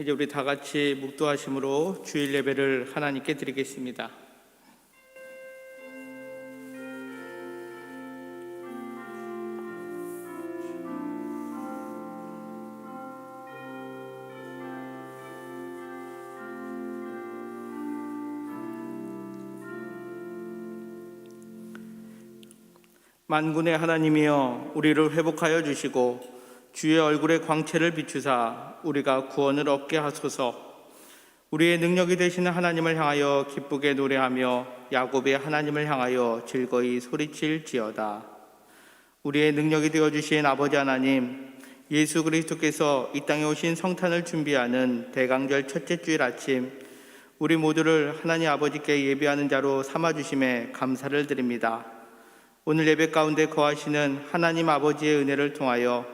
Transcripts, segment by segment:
이제 우리 다 같이 묵도하심으로 주일 예배를 하나님께 드리겠습니다. 만군의 하나님이여, 우리를 회복하여 주시고 주의 얼굴의 광채를 비추사 우리가 구원을 얻게 하소서. 우리의 능력이 되시는 하나님을 향하여 기쁘게 노래하며 야곱의 하나님을 향하여 즐거이 소리칠지어다. 우리의 능력이 되어주신 아버지 하나님, 예수 그리스도께서 이 땅에 오신 성탄을 준비하는 대강절 첫째 주일 아침, 우리 모두를 하나님 아버지께 예배하는 자로 삼아주심에 감사를 드립니다. 오늘 예배 가운데 거하시는 하나님 아버지의 은혜를 통하여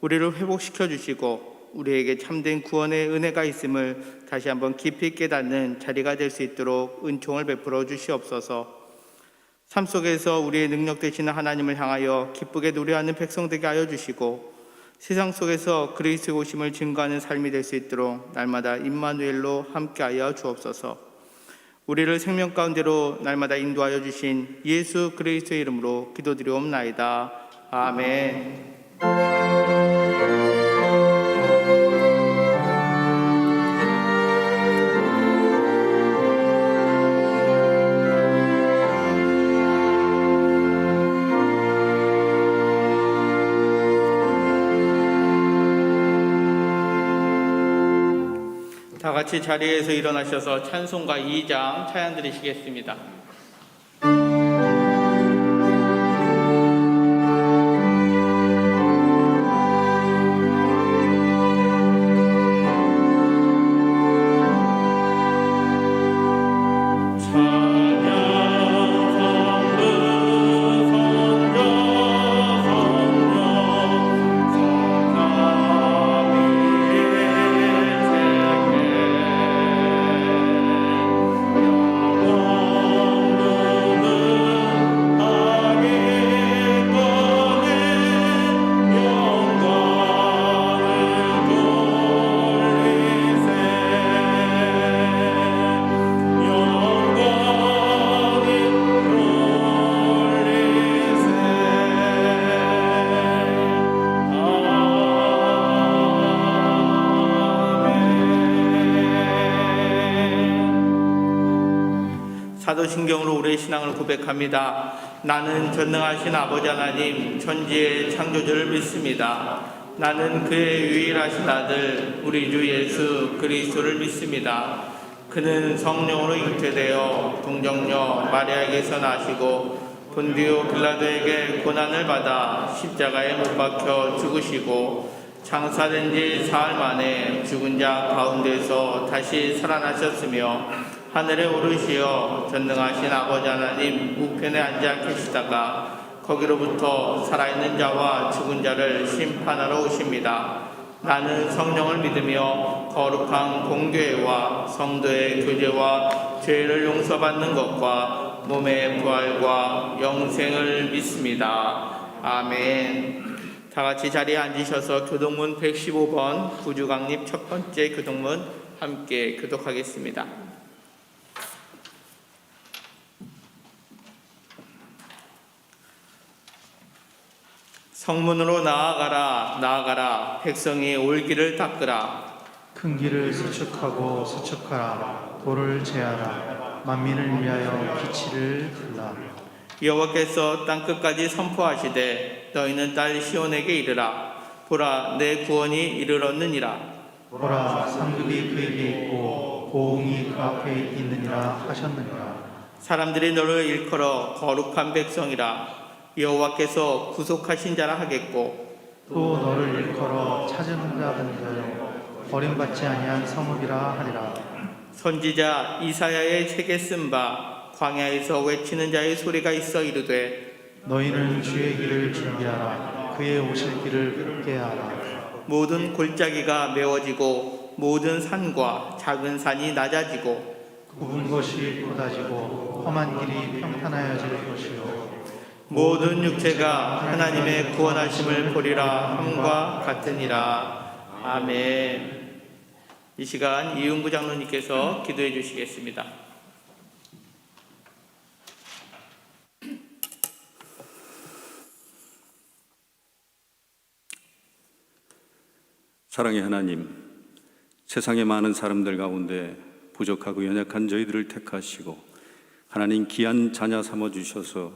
우리를 회복시켜 주시고 우리에게 참된 구원의 은혜가 있음을 다시 한번 깊이 깨닫는 자리가 될 수 있도록 은총을 베풀어 주시옵소서. 삶 속에서 우리의 능력 되시는 하나님을 향하여 기쁘게 노래하는 백성 되게 하여 주시고 세상 속에서 그리스도의 오심을 증거하는 삶이 될 수 있도록 날마다 임마누엘로 함께하여 주옵소서. 우리를 생명 가운데로 날마다 인도하여 주신 예수 그리스도의 이름으로 기도드리옵나이다. 아멘. 다 같이 자리에서 일어나셔서 찬송가 2장 찬양 드리시겠습니다. 사도신경으로 우리의 신앙을 고백합니다. 나는 전능하신 아버지 하나님 천지의 창조주를 믿습니다. 나는 그의 유일하신 아들 우리 주 예수 그리스도를 믿습니다. 그는 성령으로 잉태되어 동정녀 마리아에게서 나시고 본디오 빌라도에게 고난을 받아 십자가에 못 박혀 죽으시고 장사된 지 사흘 만에 죽은 자 가운데서 다시 살아나셨으며 하늘에 오르시어 전능하신 아버지 하나님 우편에 앉아 계시다가 거기로부터 살아있는 자와 죽은 자를 심판하러 오십니다. 나는 성령을 믿으며 거룩한 공교회와 성도의 교제와 죄를 용서받는 것과 몸의 부활과 영생을 믿습니다. 아멘. 다 같이 자리에 앉으셔서 교동문 115번 구주강립 첫 번째 교동문 함께 교독하겠습니다. 성문으로 나아가라 나아가라 백성이 올 길을 닦으라. 큰 길을 수축하고 수축하라. 돌을 제하라. 만민을 위하여 기치를 들라. 여호와께서 땅끝까지 선포하시되 너희는 딸 시온에게 이르라. 보라 내 구원이 이르렀느니라. 보라 상급이 그에게 있고 보응이 그 앞에 있느니라 하셨느니라. 사람들이 너를 일컬어 거룩한 백성이라. 여호와께서 구속하신 자라 하겠고 또 너를 일컬어 찾은 자들여 버림받지 아니한 성읍이라 하리라. 선지자 이사야의 책에 쓴 바 광야에서 외치는 자의 소리가 있어 이르되 너희는 주의 길을 준비하라. 그의 오실 길을 굽게 하라. 모든 골짜기가 메워지고 모든 산과 작은 산이 낮아지고 굽은 것이 곧아지고 험한 길이 평탄하여질 것이요 모든 육체가 하나님의 구원하심을 보리라 함과 같으니라. 아멘. 이 시간 이은구 장로님께서 기도해 주시겠습니다. 사랑의 하나님, 세상의 많은 사람들 가운데 부족하고 연약한 저희들을 택하시고 하나님 귀한 자녀 삼아주셔서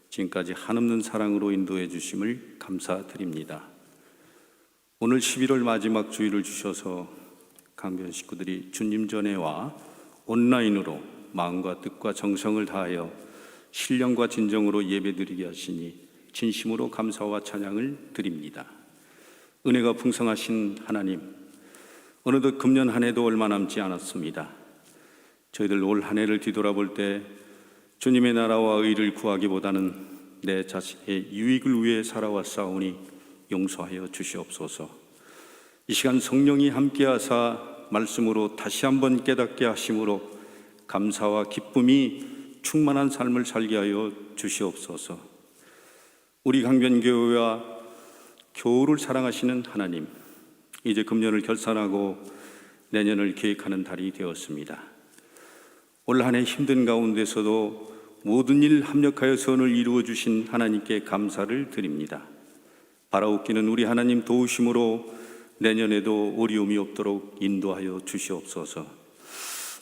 지금까지 한없는 사랑으로 인도해 주심을 감사드립니다. 오늘 11월 마지막 주일을 주셔서 강변 식구들이 주님 전에 와 온라인으로 마음과 뜻과 정성을 다하여 신령과 진정으로 예배드리게 하시니 진심으로 감사와 찬양을 드립니다. 은혜가 풍성하신 하나님, 어느덧 금년 한 해도 얼마 남지 않았습니다. 저희들 올 한 해를 뒤돌아볼 때 주님의 나라와 의를 구하기보다는 내 자신의 유익을 위해 살아왔사오니 용서하여 주시옵소서. 이 시간 성령이 함께하사 말씀으로 다시 한번 깨닫게 하심으로 감사와 기쁨이 충만한 삶을 살게 하여 주시옵소서. 우리 강변교회와 교우를 사랑하시는 하나님, 이제 금년을 결산하고 내년을 계획하는 달이 되었습니다. 올 한 해 힘든 가운데서도 모든 일 합력하여 선을 이루어 주신 하나님께 감사를 드립니다. 바라옵기는 우리 하나님 도우심으로 내년에도 어려움이 없도록 인도하여 주시옵소서.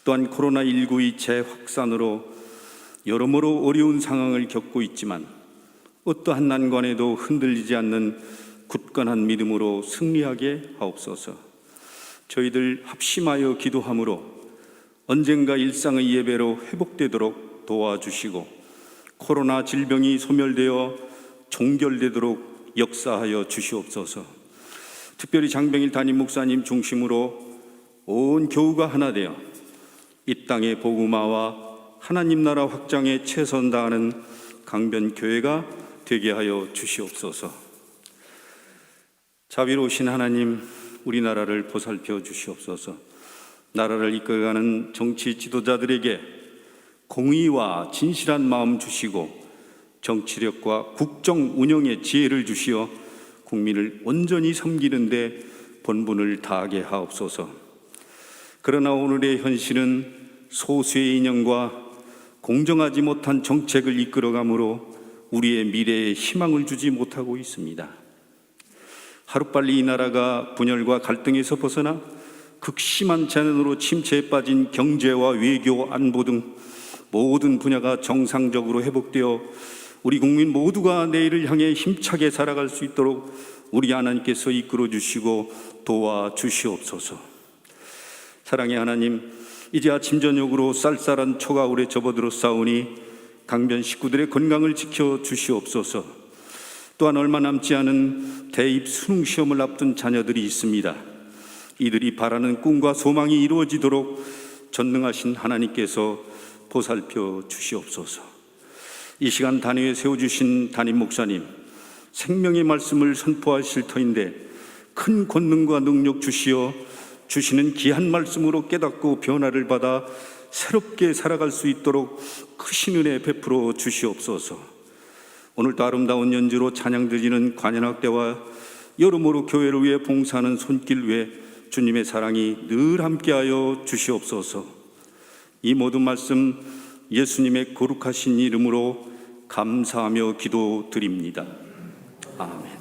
또한 코로나19의 재확산으로 여러모로 어려운 상황을 겪고 있지만 어떠한 난관에도 흔들리지 않는 굳건한 믿음으로 승리하게 하옵소서. 저희들 합심하여 기도함으로 언젠가 일상의 예배로 회복되도록 도와주시고 코로나 질병이 소멸되어 종결되도록 역사하여 주시옵소서. 특별히 장병일 담임 목사님 중심으로 온 교우가 하나 되어 이 땅의 복음화와 하나님 나라 확장에 최선 다하는 강변교회가 되게 하여 주시옵소서. 자비로우신 하나님, 우리나라를 보살펴 주시옵소서. 나라를 이끌어가는 정치 지도자들에게 공의와 진실한 마음 주시고 정치력과 국정 운영의 지혜를 주시어 국민을 온전히 섬기는 데 본분을 다하게 하옵소서. 그러나 오늘의 현실은 소수의 인연과 공정하지 못한 정책을 이끌어가므로 우리의 미래에 희망을 주지 못하고 있습니다. 하루빨리 이 나라가 분열과 갈등에서 벗어나 극심한 재난으로 침체에 빠진 경제와 외교, 안보 등 모든 분야가 정상적으로 회복되어 우리 국민 모두가 내일을 향해 힘차게 살아갈 수 있도록 우리 하나님께서 이끌어 주시고 도와주시옵소서. 사랑의 하나님, 이제 아침 저녁으로 쌀쌀한 초가을에 접어들었사오니 강변 식구들의 건강을 지켜 주시옵소서. 또한 얼마 남지 않은 대입 수능 시험을 앞둔 자녀들이 있습니다. 이들이 바라는 꿈과 소망이 이루어지도록 전능하신 하나님께서 보살펴 주시옵소서. 이 시간 단위에 세워주신 담임 목사님, 생명의 말씀을 선포하실 터인데 큰 권능과 능력 주시어 주시는 귀한 말씀으로 깨닫고 변화를 받아 새롭게 살아갈 수 있도록 크신 은혜 베풀어 주시옵소서. 오늘도 아름다운 연주로 찬양 드리는 관현악대와 여러모로 교회를 위해 봉사하는 손길 위에 주님의 사랑이 늘 함께하여 주시옵소서. 이 모든 말씀 예수님의 거룩하신 이름으로 감사하며 기도드립니다. 아멘.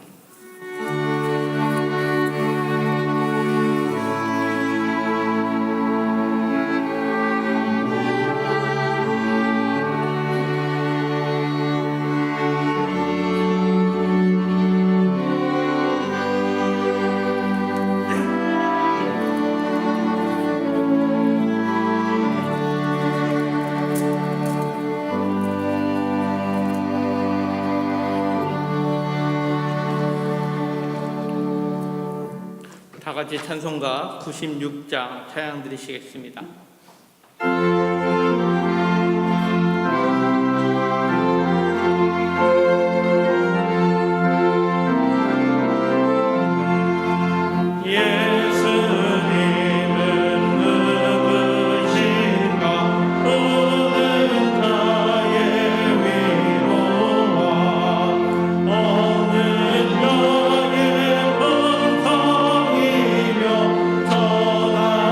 다 같이 찬송가 96장 찬양 드리시겠습니다.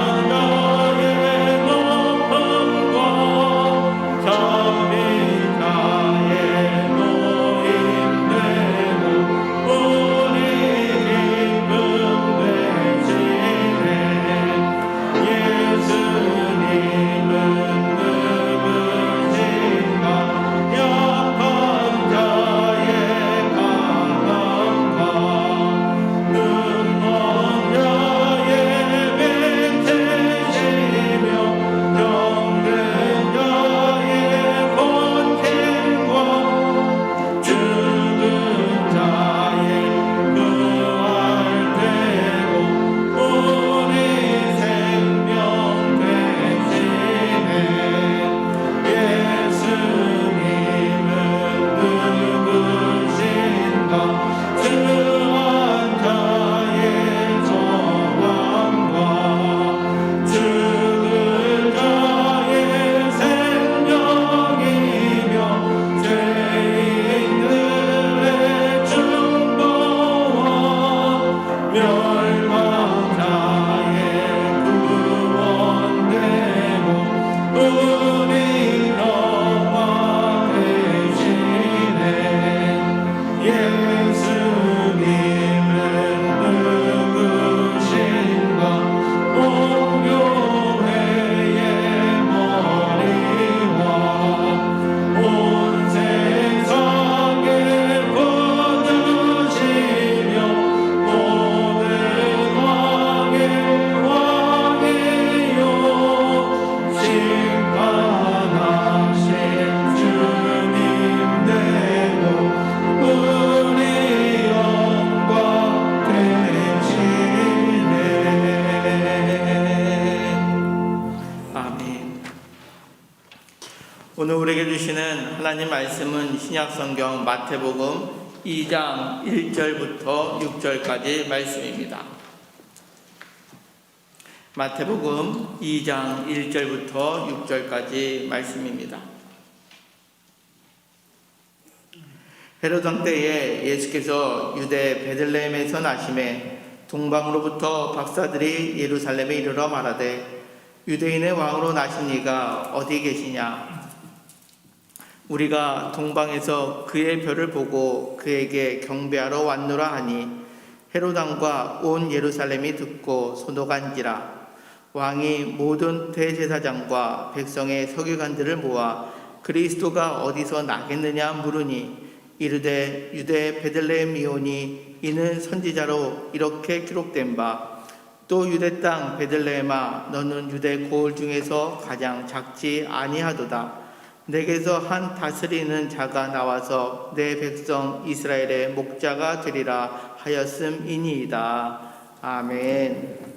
전하는 오늘 우리에게 주시는 하나님 말씀은 신약성경 마태복음 2장 1절부터 6절까지 말씀입니다. 마태복음 2장 1절부터 6절까지 말씀입니다. 헤롯 왕 때에 예수께서 유대 베들레헴에서 나심에 동방으로부터 박사들이 예루살렘에 이르러 말하되 유대인의 왕으로 나신 이가 어디 계시냐? 우리가 동방에서 그의 별을 보고 그에게 경배하러 왔노라 하니 헤롯 왕과 온 예루살렘이 듣고 소독한지라. 왕이 모든 대제사장과 백성의 서기관들을 모아 그리스도가 어디서 나겠느냐 물으니 이르되 유대 베들레헴이오니 이는 선지자로 이렇게 기록된 바 또 유대 땅 베들레헴아 너는 유대 고을 중에서 가장 작지 아니하도다. 내게서 한 다스리는 자가 나와서 내 백성 이스라엘의 목자가 되리라 하였음이니이다. 아멘.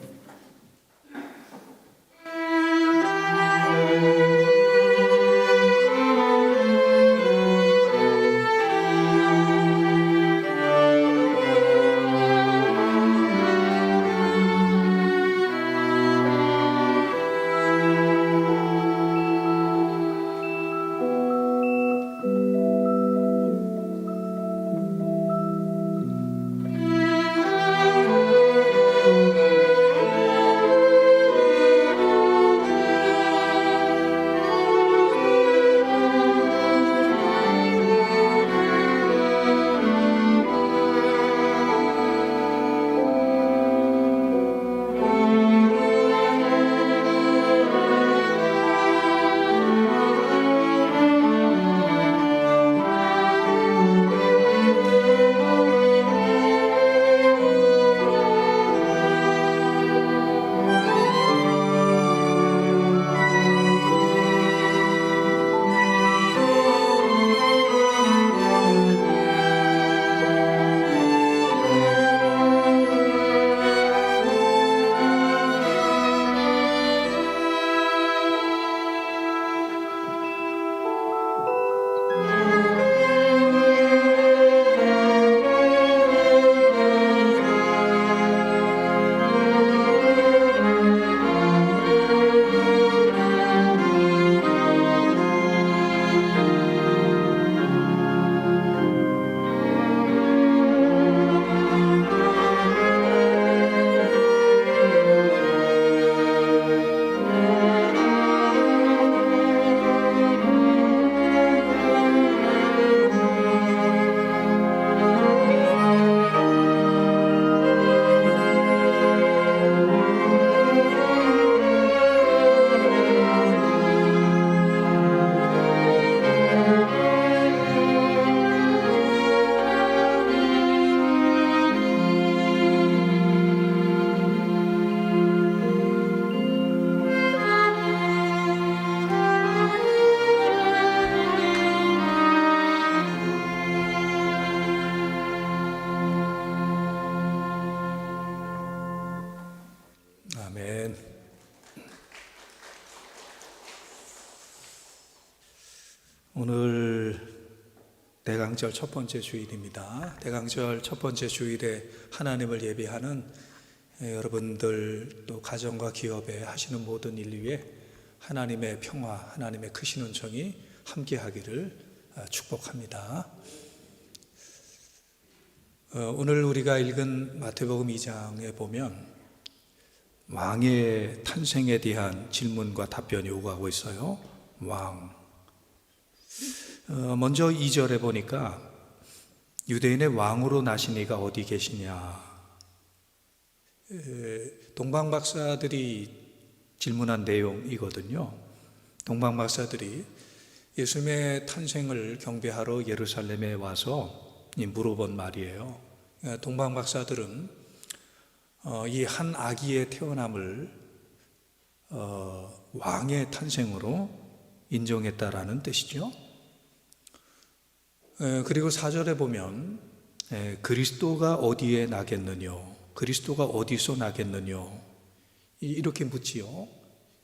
아멘. 오늘 대강절 첫 번째 주일입니다. 대강절 첫 번째 주일에 하나님을 예배하는 여러분들 또 가정과 기업에 하시는 모든 일 위에 하나님의 평화, 하나님의 크신 은총이 함께하기를 축복합니다. 오늘 우리가 읽은 마태복음 2장에 보면 왕의 탄생에 대한 질문과 답변이 오가고 있어요. 왕. 먼저 2절에 보니까 유대인의 왕으로 나신 이가 어디 계시냐. 동방박사들이 질문한 내용이거든요. 동방박사들이 예수님의 탄생을 경배하러 예루살렘에 와서 물어본 말이에요. 동방박사들은 이 한 아기의 태어남을 왕의 탄생으로 인정했다라는 뜻이죠. 그리고 4절에 보면 그리스도가 어디에 나겠느냐, 그리스도가 어디서 나겠느냐 이렇게 묻지요.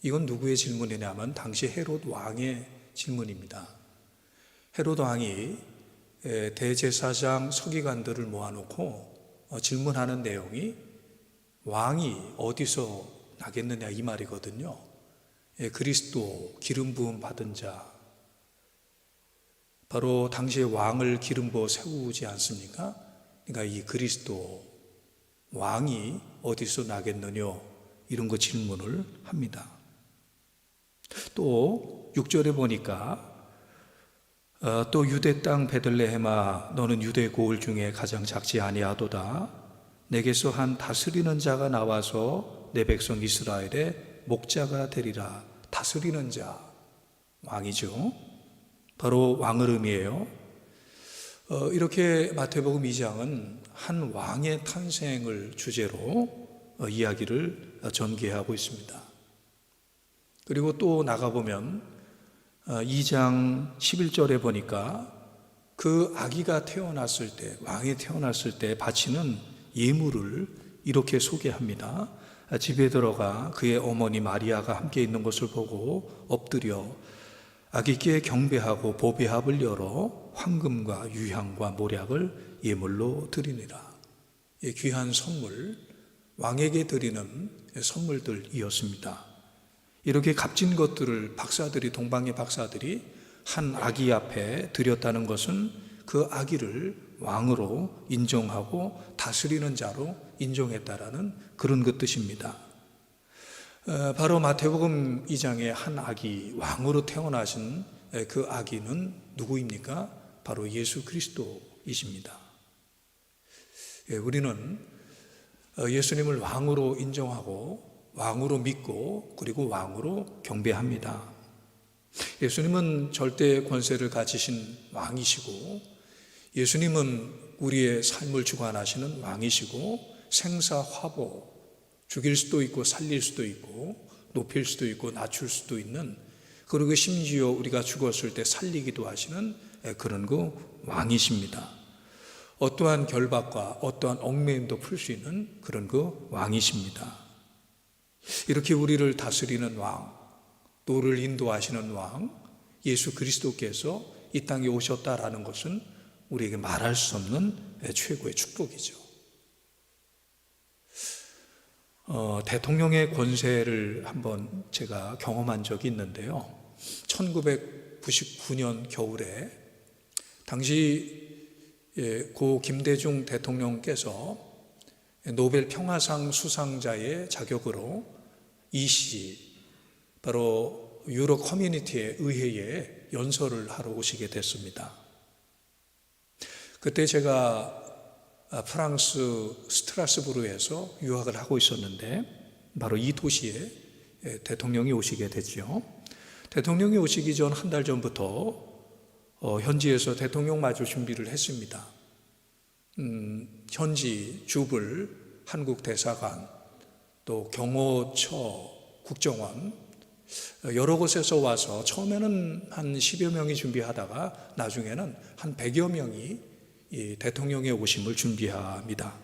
이건 누구의 질문이냐면 당시 헤롯 왕의 질문입니다. 헤로드 왕이 대제사장 서기관들을 모아놓고 질문하는 내용이 왕이 어디서 나겠느냐 이 말이거든요. 그리스도 기름 부음 받은 자, 바로 당시에 왕을 기름 부어 세우지 않습니까? 그러니까 이 그리스도 왕이 어디서 나겠느냐 이런 거 질문을 합니다. 또 6절에 보니까 또 유대 땅 베들레헴아 너는 유대 고을 중에 가장 작지 아니하도다. 내게서 한 다스리는 자가 나와서 내 백성 이스라엘의 목자가 되리라. 다스리는 자, 왕이죠. 바로 왕을 의미해요. 이렇게 마태복음 2장은 한 왕의 탄생을 주제로 이야기를 전개하고 있습니다. 그리고 또 나가보면 2장 11절에 보니까 그 아기가 태어났을 때, 왕이 태어났을 때 바치는 예물을 이렇게 소개합니다. 집에 들어가 그의 어머니 마리아가 함께 있는 것을 보고 엎드려 아기께 경배하고 보배합을 열어 황금과 유향과 모략을 예물로 드리니라. 귀한 선물, 왕에게 드리는 선물들이었습니다. 이렇게 값진 것들을 동방의 박사들이 한 아기 앞에 드렸다는 것은 그 아기를 왕으로 인정하고 다스리는 자로 인정했다라는 그런 그 뜻입니다. 바로 마태복음 2장의 한 아기, 왕으로 태어나신 그 아기는 누구입니까? 바로 예수 그리스도이십니다. 우리는 예수님을 왕으로 인정하고 왕으로 믿고 그리고 왕으로 경배합니다. 예수님은 절대 권세를 가지신 왕이시고 예수님은 우리의 삶을 주관하시는 왕이시고 생사화복, 죽일 수도 있고 살릴 수도 있고 높일 수도 있고 낮출 수도 있는, 그리고 심지어 우리가 죽었을 때 살리기도 하시는 그런 그 왕이십니다. 어떠한 결박과 어떠한 얽매임도 풀 수 있는 그런 그 왕이십니다. 이렇게 우리를 다스리는 왕, 너를 인도하시는 왕 예수 그리스도께서 이 땅에 오셨다라는 것은 우리에게 말할 수 없는 최고의 축복이죠. 대통령의 권세를 한번 제가 경험한 적이 있는데요. 1999년 겨울에 당시 고 김대중 대통령께서 노벨 평화상 수상자의 자격으로 이시, 바로 유로 커뮤니티의 의회에 연설을 하러 오시게 됐습니다. 그때 제가 프랑스 스트라스부르에서 유학을 하고 있었는데 바로 이 도시에 대통령이 오시게 됐죠. 대통령이 오시기 전 한 달 전부터 현지에서 대통령 마주 준비를 했습니다. 현지 주불, 한국 대사관, 또 경호처, 국정원 여러 곳에서 와서 처음에는 한 10여 명이 준비하다가 나중에는 한 100여 명이 이 대통령의 오심을 준비합니다.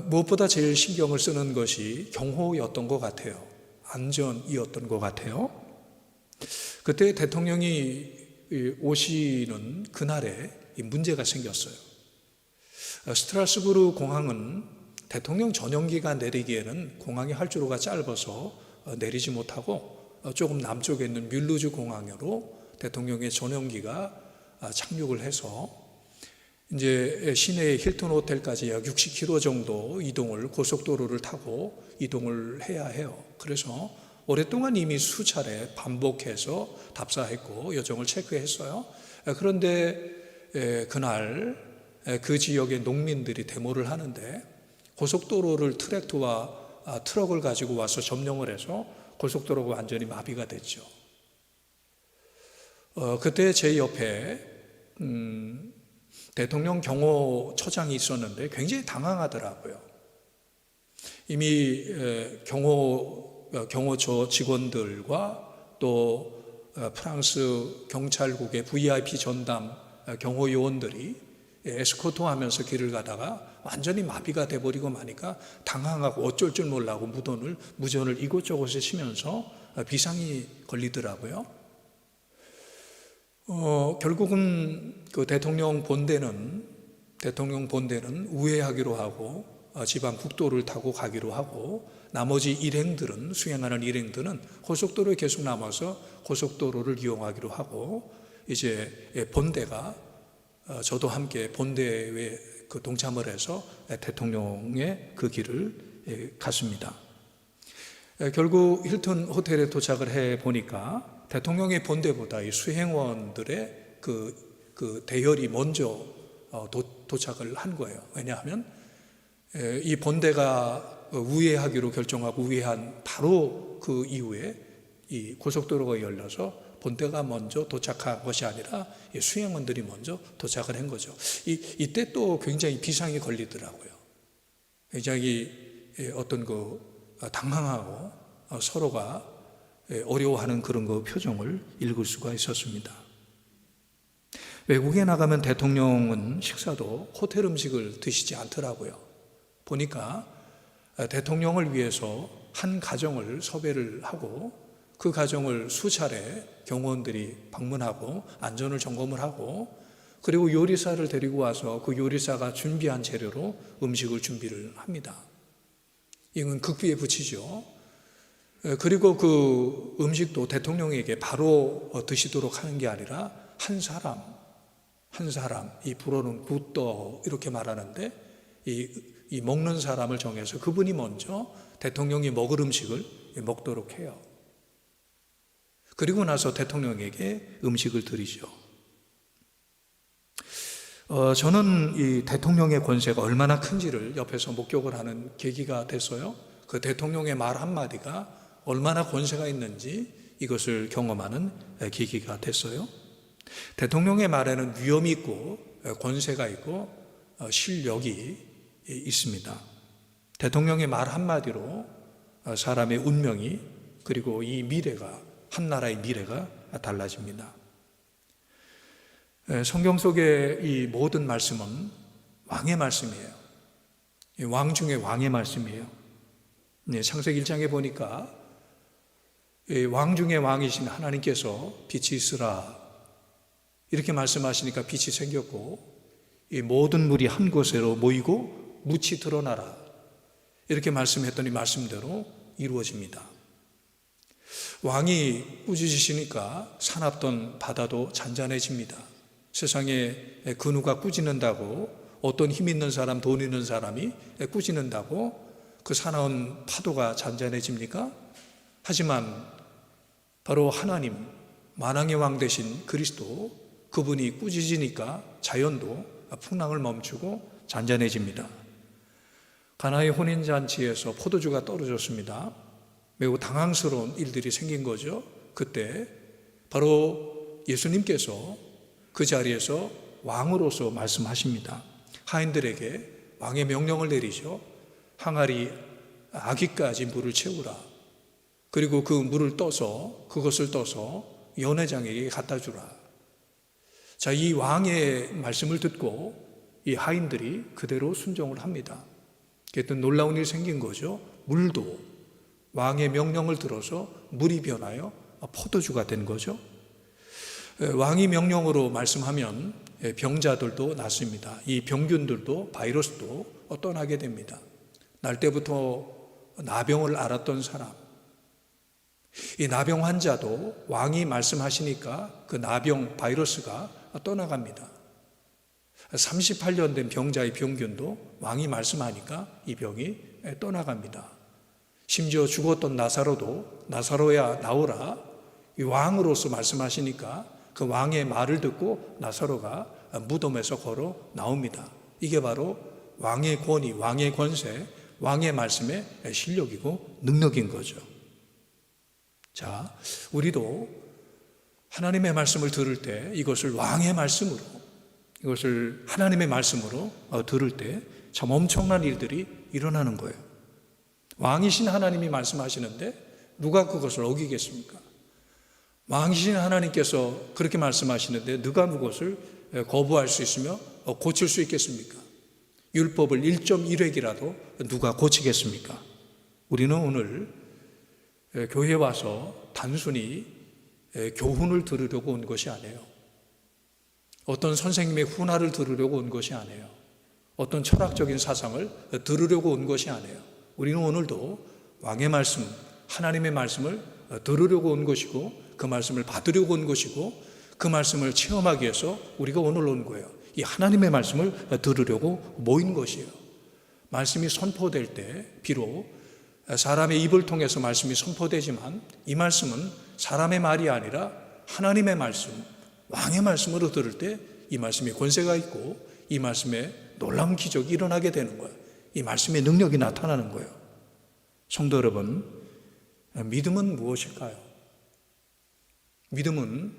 무엇보다 제일 신경을 쓰는 것이 경호였던 것 같아요. 안전이었던 것 같아요. 그때 대통령이 오시는 그날에 문제가 생겼어요. 스트라스부르 공항은 대통령 전용기가 내리기에는 공항의 활주로가 짧아서 내리지 못하고 조금 남쪽에 있는 뮬루즈 공항으로 대통령의 전용기가 착륙을 해서 이제 시내의 힐튼 호텔까지 약 60km 정도 이동을, 고속도로를 타고 이동을 해야 해요. 그래서 오랫동안 이미 수차례 반복해서 답사했고 여정을 체크했어요. 그런데 그날 그 지역의 농민들이 데모를 하는데 고속도로를 트랙터와 트럭을 가지고 와서 점령을 해서 고속도로가 완전히 마비가 됐죠. 그때 제 옆에 대통령 경호처장이 있었는데 굉장히 당황하더라고요. 이미 경호처 직원들과 또 프랑스 경찰국의 VIP 전담 경호 요원들이 에스코트하면서 길을 가다가 완전히 마비가 돼버리고 마니까 당황하고 어쩔 줄 몰라고 무전을 이곳저곳에 치면서 비상이 걸리더라고요. 결국은 그 대통령 본대는 우회하기로 하고 지방 국도를 타고 가기로 하고 나머지 수행하는 일행들은 고속도로에 계속 남아서 고속도로를 이용하기로 하고 이제 본대가 저도 함께 본대에 동참을 해서 대통령의 그 길을 갔습니다. 결국 힐튼 호텔에 도착을 해 보니까 대통령의 본대보다 이 수행원들의 그 대열이 먼저 도착을 한 거예요. 왜냐하면 이 본대가 우회하기로 결정하고 우회한 바로 그 이후에 이 고속도로가 열려서 본대가 먼저 도착한 것이 아니라 수행원들이 먼저 도착을 한 거죠. 이때 또 굉장히 비상이 걸리더라고요. 굉장히 어떤 당황하고 서로가 어려워하는 그런 표정을 읽을 수가 있었습니다. 외국에 나가면 대통령은 식사도 호텔 음식을 드시지 않더라고요. 보니까 대통령을 위해서 한 가정을 섭외를 하고 그 가정을 수차례 경호원들이 방문하고 안전을 점검을 하고 그리고 요리사를 데리고 와서 그 요리사가 준비한 재료로 음식을 준비를 합니다. 이건 극비에 붙이죠. 그리고 그 음식도 대통령에게 바로 드시도록 하는 게 아니라 한 사람, 이 불어는 굿더 이렇게 말하는데 이 먹는 사람을 정해서 그분이 먼저 대통령이 먹을 음식을 먹도록 해요. 그리고 나서 대통령에게 음식을 드리죠. 저는 이 대통령의 권세가 얼마나 큰지를 옆에서 목격을 하는 계기가 됐어요. 그 대통령의 말 한마디가 얼마나 권세가 있는지 이것을 경험하는 계기가 됐어요. 대통령의 말에는 위엄이 있고 권세가 있고 실력이 있습니다. 대통령의 말 한마디로 사람의 운명이 그리고 이 미래가 한 나라의 미래가 달라집니다. 성경 속의 이 모든 말씀은 왕의 말씀이에요. 왕 중에 왕의 말씀이에요. 창세기 1장에 보니까 왕 중에 왕이신 하나님께서 빛이 있으라 이렇게 말씀하시니까 빛이 생겼고 이 모든 물이 한 곳으로 모이고 묻이 드러나라 이렇게 말씀했더니 말씀대로 이루어집니다. 왕이 꾸짖으시니까 사납던 바다도 잔잔해집니다. 세상에 그 누가 꾸짖는다고 어떤 힘 있는 사람, 돈 있는 사람이 꾸짖는다고 그 사나운 파도가 잔잔해집니까? 하지만 바로 하나님, 만왕의 왕 되신 그리스도 그분이 꾸짖으니까 자연도 풍랑을 멈추고 잔잔해집니다. 가나의 혼인잔치에서 포도주가 떨어졌습니다. 매우 당황스러운 일들이 생긴 거죠. 그때 바로 예수님께서 그 자리에서 왕으로서 말씀하십니다. 하인들에게 왕의 명령을 내리죠. 항아리 아기까지 물을 채우라. 그리고 그 물을 그것을 떠서 연회장에게 갖다 주라. 자, 이 왕의 말씀을 듣고 이 하인들이 그대로 순종을 합니다. 그랬더니 놀라운 일이 생긴 거죠. 물도 왕의 명령을 들어서 물이 변하여 포도주가 된 거죠. 왕이 명령으로 말씀하면 병자들도 낫습니다. 이 병균들도 바이러스도 떠나게 됩니다. 날 때부터 나병을 앓았던 사람, 이 나병 환자도 왕이 말씀하시니까 그 나병 바이러스가 떠나갑니다. 38년 된 병자의 병균도 왕이 말씀하니까 이 병이 떠나갑니다. 심지어 죽었던 나사로도 나사로야 나오라 이 왕으로서 말씀하시니까 그 왕의 말을 듣고 나사로가 무덤에서 걸어 나옵니다. 이게 바로 왕의 권위, 왕의 권세, 왕의 말씀의 실력이고 능력인 거죠. 자, 우리도 하나님의 말씀을 들을 때 이것을 왕의 말씀으로, 이것을 하나님의 말씀으로 들을 때 참 엄청난 일들이 일어나는 거예요. 왕이신 하나님이 말씀하시는데 누가 그것을 어기겠습니까? 왕이신 하나님께서 그렇게 말씀하시는데 누가 그것을 거부할 수 있으며 고칠 수 있겠습니까? 율법을 1.1획이라도 누가 고치겠습니까? 우리는 오늘 교회에 와서 단순히 교훈을 들으려고 온 것이 아니에요. 어떤 선생님의 훈화를 들으려고 온 것이 아니에요. 어떤 철학적인 사상을 들으려고 온 것이 아니에요. 우리는 오늘도 왕의 말씀, 하나님의 말씀을 들으려고 온 것이고, 그 말씀을 받으려고 온 것이고, 그 말씀을 체험하기 위해서 우리가 오늘 온 거예요. 이 하나님의 말씀을 들으려고 모인 것이에요. 말씀이 선포될 때 비록 사람의 입을 통해서 말씀이 선포되지만, 이 말씀은 사람의 말이 아니라 하나님의 말씀, 왕의 말씀으로 들을 때 이 말씀에 권세가 있고, 이 말씀에 놀라운 기적이 일어나게 되는 거예요. 이 말씀의 능력이 나타나는 거예요. 성도 여러분, 믿음은 무엇일까요? 믿음은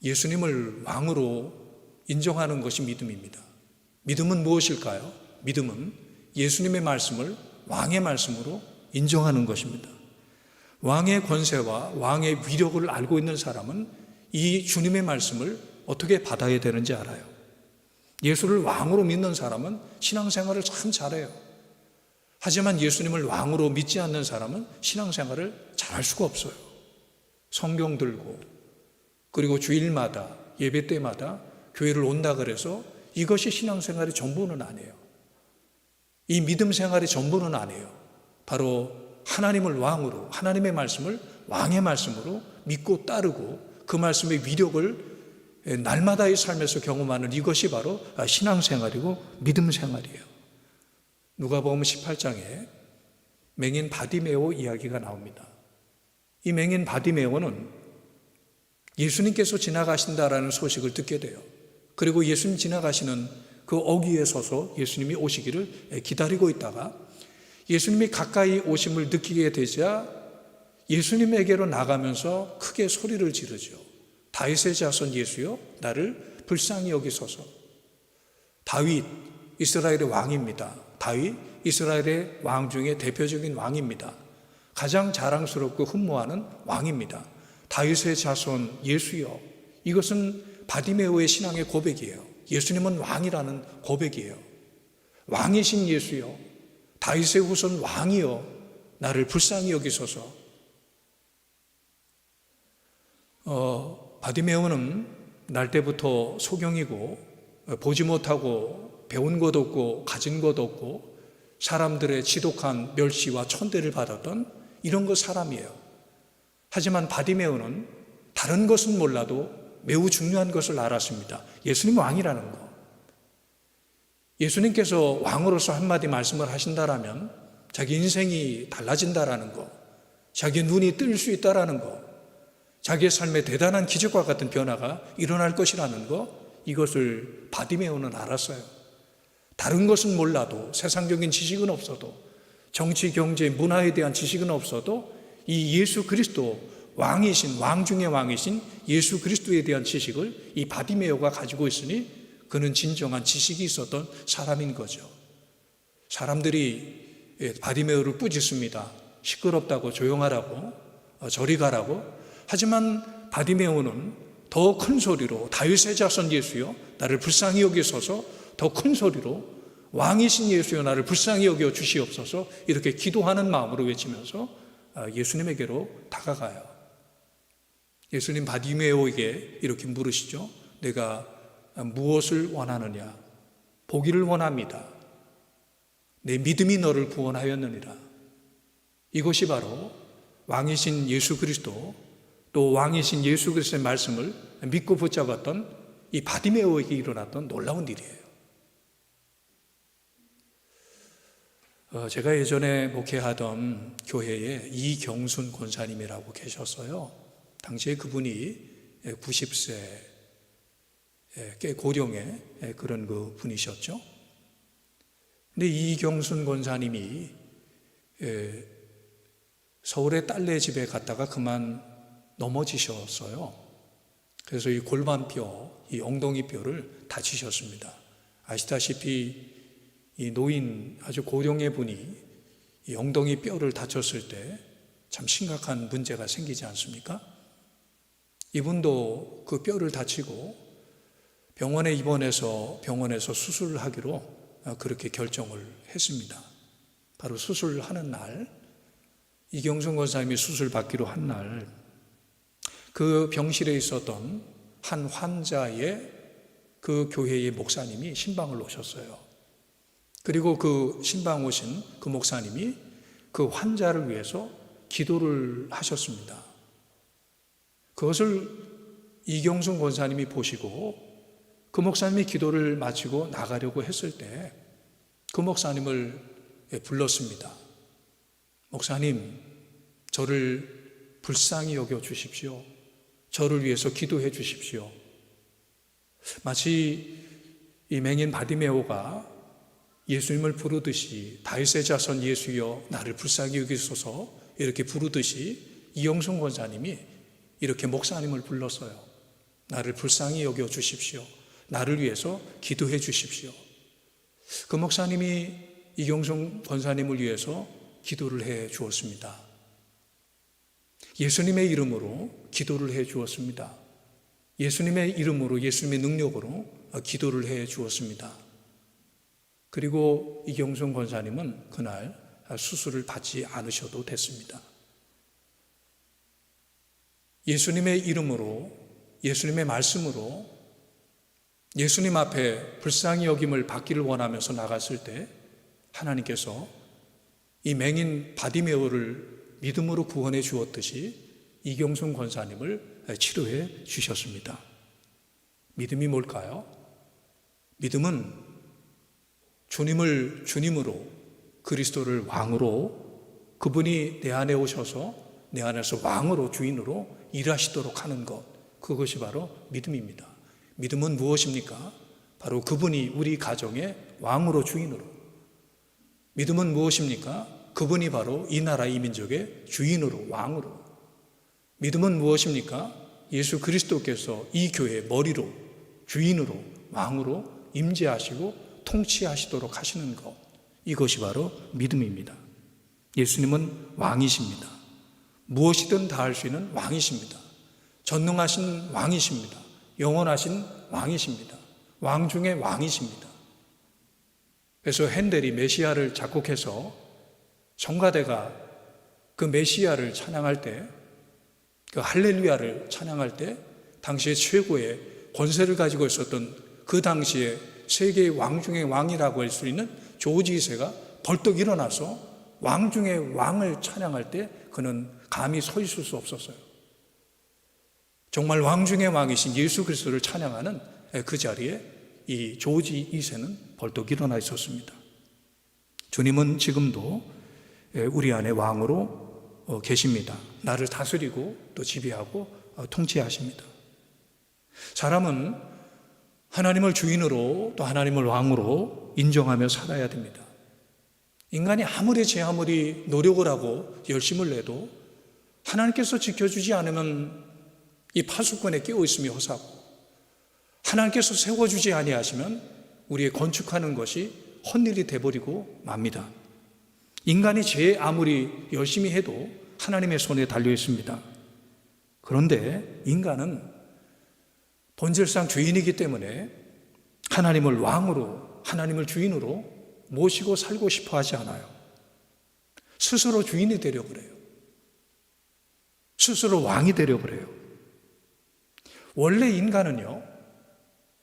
예수님을 왕으로 인정하는 것이 믿음입니다. 믿음은 무엇일까요? 믿음은 예수님의 말씀을 왕의 말씀으로 인정하는 것입니다. 왕의 권세와 왕의 위력을 알고 있는 사람은 이 주님의 말씀을 어떻게 받아야 되는지 알아요. 예수를 왕으로 믿는 사람은 신앙생활을 참 잘해요. 하지만 예수님을 왕으로 믿지 않는 사람은 신앙생활을 잘할 수가 없어요. 성경 들고, 그리고 주일마다 예배 때마다 교회를 온다 그래서 이것이 신앙생활의 전부는 아니에요. 이 믿음 생활의 전부는 아니에요. 바로 하나님을 왕으로, 하나님의 말씀을 왕의 말씀으로 믿고 따르고, 그 말씀의 위력을 날마다의 삶에서 경험하는 이것이 바로 신앙생활이고 믿음 생활이에요. 누가복음 18장에 맹인 바디메오 이야기가 나옵니다. 이 맹인 바디메오는 예수님께서 지나가신다라는 소식을 듣게 돼요. 그리고 예수님 지나가시는 그 어귀에 서서 예수님이 오시기를 기다리고 있다가 예수님이 가까이 오심을 느끼게 되자 예수님에게로 나가면서 크게 소리를 지르죠. 다윗의 자손 예수여, 나를 불쌍히 여기소서. 다윗, 이스라엘의 왕입니다. 다윗, 이스라엘의 왕 중에 대표적인 왕입니다. 가장 자랑스럽고 흠모하는 왕입니다. 다윗의 자손 예수여. 이것은 바디메오의 신앙의 고백이에요. 예수님은 왕이라는 고백이에요. 왕이신 예수여, 다윗의 후손 왕이여, 나를 불쌍히 여기소서. 바디메오는 날 때부터 소경이고, 보지 못하고, 배운 것 없고, 가진 것 없고, 사람들의 지독한 멸시와 천대를 받았던 이런 것 사람이에요. 하지만 바디메오는 다른 것은 몰라도 매우 중요한 것을 알았습니다. 예수님 왕이라는 거. 예수님께서 왕으로서 한마디 말씀을 하신다라면 자기 인생이 달라진다라는 거, 자기 눈이 뜰 수 있다라는 거, 자기의 삶에 대단한 기적과 같은 변화가 일어날 것이라는 거, 이것을 바디메오는 알았어요. 다른 것은 몰라도, 세상적인 지식은 없어도, 정치, 경제, 문화에 대한 지식은 없어도 이 예수 그리스도, 왕이신, 왕 중의 왕이신 예수 그리스도에 대한 지식을 이 바디메오가 가지고 있으니 그는 진정한 지식이 있었던 사람인 거죠. 사람들이 바디메오를 꾸짖습니다. 시끄럽다고, 조용하라고, 저리 가라고. 하지만 바디메오는 더 큰 소리로 다윗의 자손 예수여, 나를 불쌍히 여기소서, 더 큰 소리로 왕이신 예수여, 나를 불쌍히 여겨 주시옵소서, 이렇게 기도하는 마음으로 외치면서 예수님에게로 다가가요. 예수님 바디메오에게 이렇게 물으시죠. 내가 무엇을 원하느냐? 보기를 원합니다. 내 믿음이 너를 구원하였느니라. 이것이 바로 왕이신 예수 그리스도, 또 왕이신 예수 그리스도의 말씀을 믿고 붙잡았던 이 바디메오에게 일어났던 놀라운 일이에요. 제가 예전에 목회하던 교회에 이경순 권사님이라고 계셨어요. 당시에 그분이 90세, 꽤 고령의 그런 그 분이셨죠. 근데 이경순 권사님이 서울의 딸네 집에 갔다가 그만 넘어지셨어요. 그래서 이 골반뼈, 이 엉덩이뼈를 다치셨습니다. 아시다시피 이 노인, 아주 고령의 분이 이 엉덩이 뼈를 다쳤을 때 참 심각한 문제가 생기지 않습니까? 이분도 그 뼈를 다치고 병원에 입원해서 병원에서 수술을 하기로 그렇게 결정을 했습니다. 바로 수술하는 날, 이경순 권사님이 수술 받기로 한 날, 그 병실에 있었던 한 환자의 그 교회의 목사님이 신방을 오셨어요. 그리고 그 신방 오신 그 목사님이 그 환자를 위해서 기도를 하셨습니다. 그것을 이경순 권사님이 보시고 그 목사님이 기도를 마치고 나가려고 했을 때 그 목사님을 불렀습니다. 목사님, 저를 불쌍히 여겨 주십시오. 저를 위해서 기도해 주십시오. 마치 이 맹인 바디메오가 예수님을 부르듯이 다윗의 자손 예수여 나를 불쌍히 여기소서 이렇게 부르듯이 이영순 권사님이 이렇게 목사님을 불렀어요. 나를 불쌍히 여겨 주십시오. 나를 위해서 기도해 주십시오. 그 목사님이 이경순 권사님을 위해서 기도를 해 주었습니다. 예수님의 이름으로 기도를 해 주었습니다. 예수님의 이름으로, 예수님의 능력으로 기도를 해 주었습니다. 그리고 이경순 권사님은 그날 수술을 받지 않으셔도 됐습니다. 예수님의 이름으로, 예수님의 말씀으로 예수님 앞에 불쌍히 여김을 받기를 원하면서 나갔을 때 하나님께서 이 맹인 바디메오를 믿음으로 구원해 주었듯이 이경순 권사님을 치료해 주셨습니다. 믿음이 뭘까요? 믿음은 주님을 주님으로, 그리스도를 왕으로, 그분이 내 안에 오셔서 내 안에서 왕으로, 주인으로 일하시도록 하는 것, 그것이 바로 믿음입니다. 믿음은 무엇입니까? 바로 그분이 우리 가정의 왕으로, 주인으로. 믿음은 무엇입니까? 그분이 바로 이 나라 이 민족의 주인으로, 왕으로. 믿음은 무엇입니까? 예수 그리스도께서 이 교회의 머리로, 주인으로, 왕으로 임재하시고 통치하시도록 하시는 것, 이것이 바로 믿음입니다. 예수님은 왕이십니다. 무엇이든 다 할 수 있는 왕이십니다. 전능하신 왕이십니다. 영원하신 왕이십니다. 왕 중의 왕이십니다. 그래서 핸델이 메시아를 작곡해서 성가대가 그 메시아를 찬양할 때, 그 할렐루야를 찬양할 때 당시에 최고의 권세를 가지고 있었던 그 당시에 세계의 왕 중의 왕이라고 할 수 있는 조지 2세가 벌떡 일어나서 왕 중의 왕을 찬양할 때 그는 감히 서 있을 수 없었어요. 정말 왕 중의 왕이신 예수 그리스도를 찬양하는 그 자리에 이 조지 2세는 벌떡 일어나 있었습니다. 주님은 지금도 우리 안에 왕으로 계십니다. 나를 다스리고 또 지배하고 통치하십니다. 사람은 하나님을 주인으로 또 하나님을 왕으로 인정하며 살아야 됩니다. 인간이 아무리 노력을 하고 열심을 내도 하나님께서 지켜주지 않으면 이 파수꾼에 끼어 있음이 허사고, 하나님께서 세워주지 아니하시면 우리의 건축하는 것이 헛일이 돼버리고 맙니다. 인간이 제 아무리 열심히 해도 하나님의 손에 달려 있습니다. 그런데 인간은 본질상 죄인이기 때문에 하나님을 왕으로, 하나님을 주인으로 모시고 살고 싶어 하지 않아요. 스스로 주인이 되려고 그래요. 스스로 왕이 되려고 그래요. 원래 인간은요,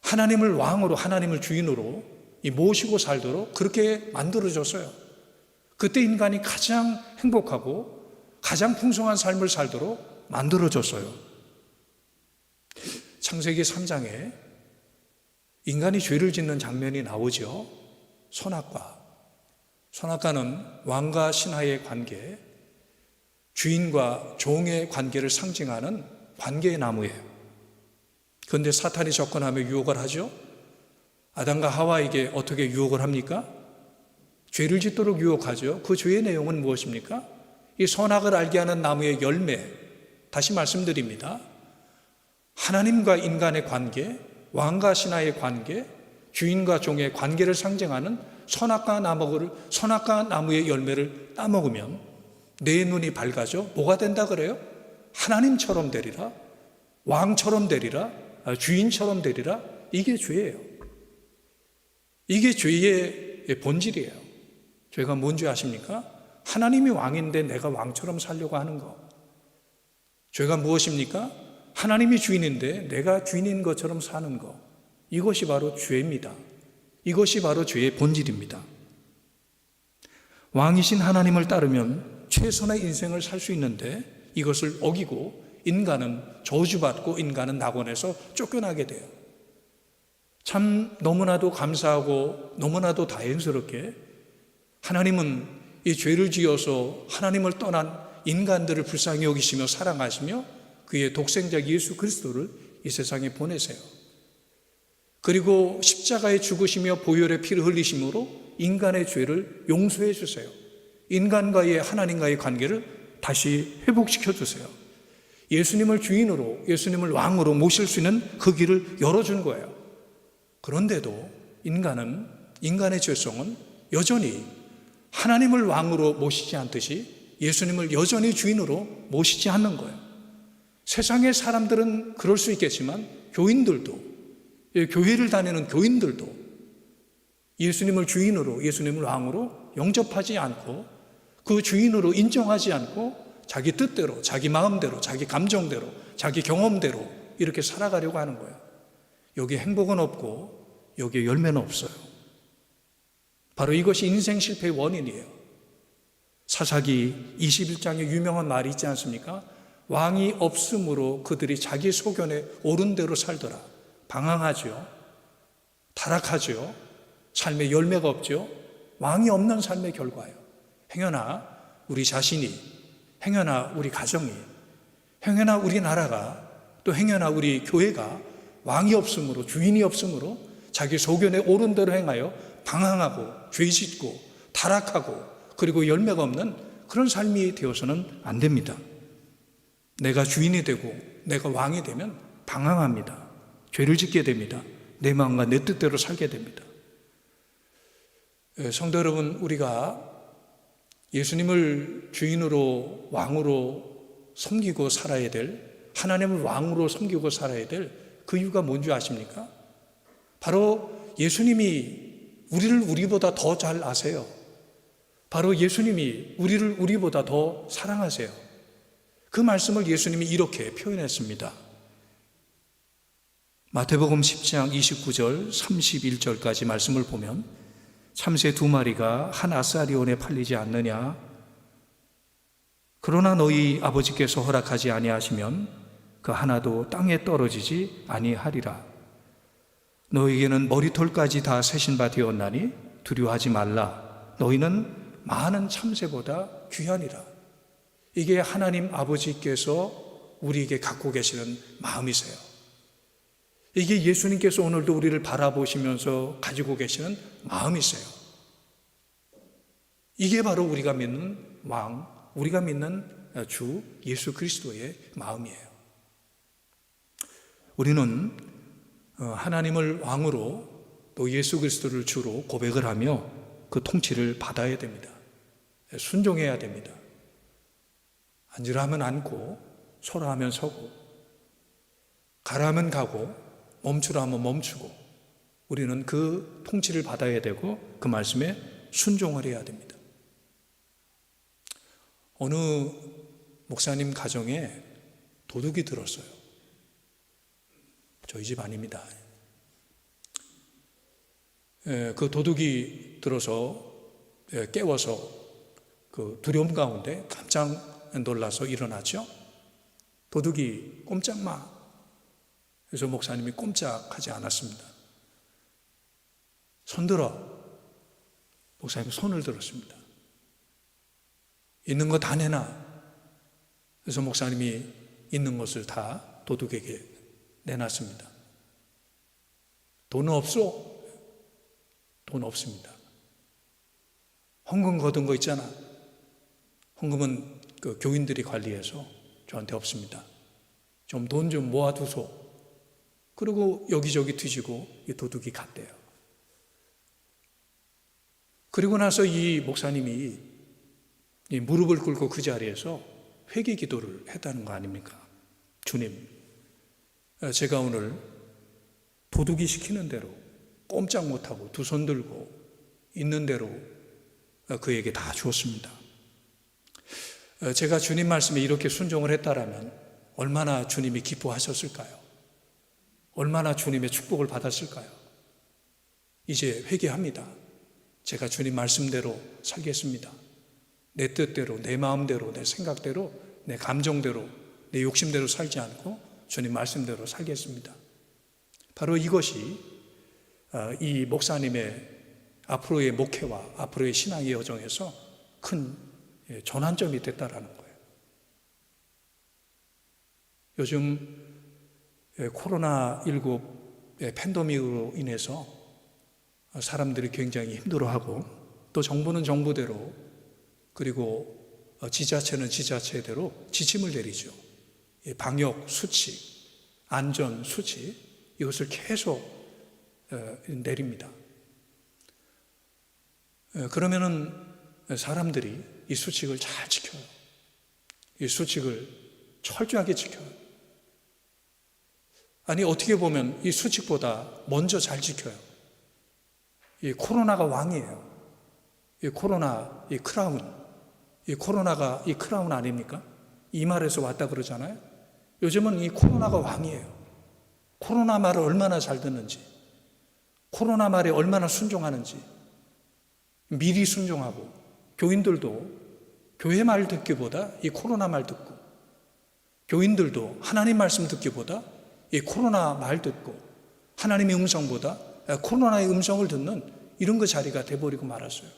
하나님을 왕으로, 하나님을 주인으로 모시고 살도록 그렇게 만들어졌어요. 그때 인간이 가장 행복하고 가장 풍성한 삶을 살도록 만들어졌어요. 창세기 3장에 인간이 죄를 짓는 장면이 나오죠. 선악과는 왕과 신하의 관계, 주인과 종의 관계를 상징하는 관계의 나무예요. 그런데 사탄이 접근하며 유혹을 하죠. 아담과 하와에게 어떻게 유혹을 합니까? 죄를 짓도록 유혹하죠. 그 죄의 내용은 무엇입니까? 이 선악을 알게 하는 나무의 열매, 다시 말씀드립니다. 하나님과 인간의 관계, 왕과 신하의 관계, 주인과 종의 관계를 상징하는 선악과 나무의 열매를 따먹으면 내 눈이 밝아져 뭐가 된다 그래요? 하나님처럼 되리라, 왕처럼 되리라, 주인처럼 되리라. 이게 죄예요. 이게 죄의 본질이에요. 죄가 뭔지 아십니까? 하나님이 왕인데 내가 왕처럼 살려고 하는 거. 죄가 무엇입니까? 하나님이 주인인데 내가 주인인 것처럼 사는 거. 이것이 바로 죄입니다. 이것이 바로 죄의 본질입니다. 왕이신 하나님을 따르면 최선의 인생을 살 수 있는데 이것을 어기고 인간은 저주받고 인간은 낙원에서 쫓겨나게 돼요. 참 너무나도 감사하고 너무나도 다행스럽게 하나님은 이 죄를 지어서 하나님을 떠난 인간들을 불쌍히 여기시며 사랑하시며 그의 독생자 예수 그리스도를 이 세상에 보내세요. 그리고 십자가에 죽으시며 보혈의 피를 흘리심으로 인간의 죄를 용서해 주세요. 인간과의 하나님과의 관계를 다시 회복시켜 주세요. 예수님을 주인으로, 예수님을 왕으로 모실 수 있는 그 길을 열어준 거예요. 그런데도 인간은, 인간의 죄성은 여전히 하나님을 왕으로 모시지 않듯이 예수님을 여전히 주인으로 모시지 않는 거예요. 세상의 사람들은 그럴 수 있겠지만 교인들도, 교회를 다니는 교인들도 예수님을 주인으로, 예수님을 왕으로 영접하지 않고 그 주인으로 인정하지 않고 자기 뜻대로, 자기 마음대로, 자기 감정대로, 자기 경험대로 이렇게 살아가려고 하는 거예요. 여기에 행복은 없고 여기에 열매는 없어요. 바로 이것이 인생 실패의 원인이에요. 사사기 21장에 유명한 말이 있지 않습니까? 왕이 없으므로 그들이 자기 소견에 옳은 대로 살더라. 방황하죠. 타락하죠. 삶에 열매가 없죠. 왕이 없는 삶의 결과예요. 행여나 우리 자신이, 행여나 우리 가정이, 행여나 우리 나라가, 또 행여나 우리 교회가 왕이 없으므로, 주인이 없으므로 자기 소견에 옳은 대로 행하여 방황하고 죄짓고 타락하고 그리고 열매가 없는 그런 삶이 되어서는 안 됩니다. 내가 주인이 되고 내가 왕이 되면 방황합니다. 죄를 짓게 됩니다. 내 마음과 내 뜻대로 살게 됩니다. 성도 여러분, 우리가 예수님을 주인으로 왕으로 섬기고 살아야 될, 하나님을 왕으로 섬기고 살아야 될 그 이유가 뭔지 아십니까? 바로 예수님이 우리를 우리보다 더 잘 아세요. 바로 예수님이 우리를 우리보다 더 사랑하세요. 그 말씀을 예수님이 이렇게 표현했습니다. 마태복음 10장 29절 31절까지 말씀을 보면 참새 2마리가 한 아사리온에 팔리지 않느냐? 그러나 너희 아버지께서 허락하지 아니하시면 그 하나도 땅에 떨어지지 아니하리라. 너희에게는 머리털까지 다 세신 바 되었나니 두려워하지 말라. 너희는 많은 참새보다 귀하니라. 이게 하나님 아버지께서 우리에게 갖고 계시는 마음이세요. 이게 예수님께서 오늘도 우리를 바라보시면서 가지고 계시는 마음이세요. 이게 바로 우리가 믿는 왕, 우리가 믿는 주 예수 그리스도의 마음이에요. 우리는 하나님을 왕으로 또 예수 그리스도를 주로 고백을 하며 그 통치를 받아야 됩니다. 순종해야 됩니다. 앉으라 하면 앉고, 서라 하면 서고, 가라 하면 가고, 멈추라 하면 멈추고, 우리는 그 통치를 받아야 되고 그 말씀에 순종을 해야 됩니다. 어느 목사님 가정에 도둑이 들었어요. 저희 집 아닙니다. 그 도둑이 들어서 깨워서 그 두려움 가운데 깜짝 놀라서 일어나죠. 도둑이 꼼짝마. 그래서 목사님이 꼼짝하지 않았습니다. 손들어. 목사님이 손을 들었습니다. 있는 거 다 내놔. 그래서 목사님이 있는 것을 다 도둑에게 내놨습니다. 돈은 없어? 돈 없습니다. 헌금 거둔 거 있잖아. 헌금은 그 교인들이 관리해서 저한테 없습니다. 좀 돈 좀 모아두소. 그리고 여기저기 뒤지고 이 도둑이 갔대요. 그리고 나서 이 목사님이 이 무릎을 꿇고 그 자리에서 회개 기도를 했다는 거 아닙니까? 주님, 제가 오늘 도둑이 시키는 대로 꼼짝 못하고 두 손 들고 있는 대로 그에게 다 주었습니다. 제가 주님 말씀에 이렇게 순종을 했다라면 얼마나 주님이 기뻐하셨을까요? 얼마나 주님의 축복을 받았을까요? 이제 회개합니다. 제가 주님 말씀대로 살겠습니다. 내 뜻대로, 내 마음대로, 내 생각대로, 내 감정대로, 내 욕심대로 살지 않고 주님 말씀대로 살겠습니다. 바로 이것이 이 목사님의 앞으로의 목회와 앞으로의 신앙의 여정에서 큰 전환점이 됐다라는 거예요. 요즘 코로나19 팬데믹으로 인해서 사람들이 굉장히 힘들어하고, 또 정부는 정부대로, 그리고 지자체는 지자체대로 지침을 내리죠. 방역 수칙, 안전 수칙, 이것을 계속 내립니다. 그러면은 사람들이 이 수칙을 잘 지켜요. 이 수칙을 철저하게 지켜요. 아니, 어떻게 보면 이 수칙보다 먼저 잘 지켜요. 이 코로나가 왕이에요. 이 코로나, 이 크라운, 이 코로나가 이 크라운 아닙니까? 이 말에서 왔다 그러잖아요. 요즘은 이 코로나가 왕이에요. 코로나 말을 얼마나 잘 듣는지, 코로나 말에 얼마나 순종하는지, 미리 순종하고, 교인들도 교회 말 듣기보다 이 코로나 말 듣고, 교인들도 하나님 말씀 듣기보다 이 코로나 말 듣고, 하나님의 음성보다 코로나의 음성을 듣는 이런 그 자리가 돼버리고 말았어요.